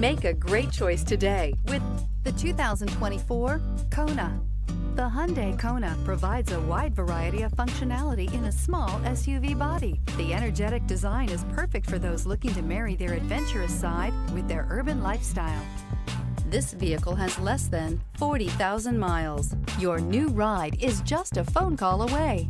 Make a great choice today with the 2024 KONA. The Hyundai KONA provides a wide variety of functionality in a small SUV body. The energetic design is perfect for those looking to marry their adventurous side with their urban lifestyle. This vehicle has less than 40,000 miles. Your new ride is just a phone call away.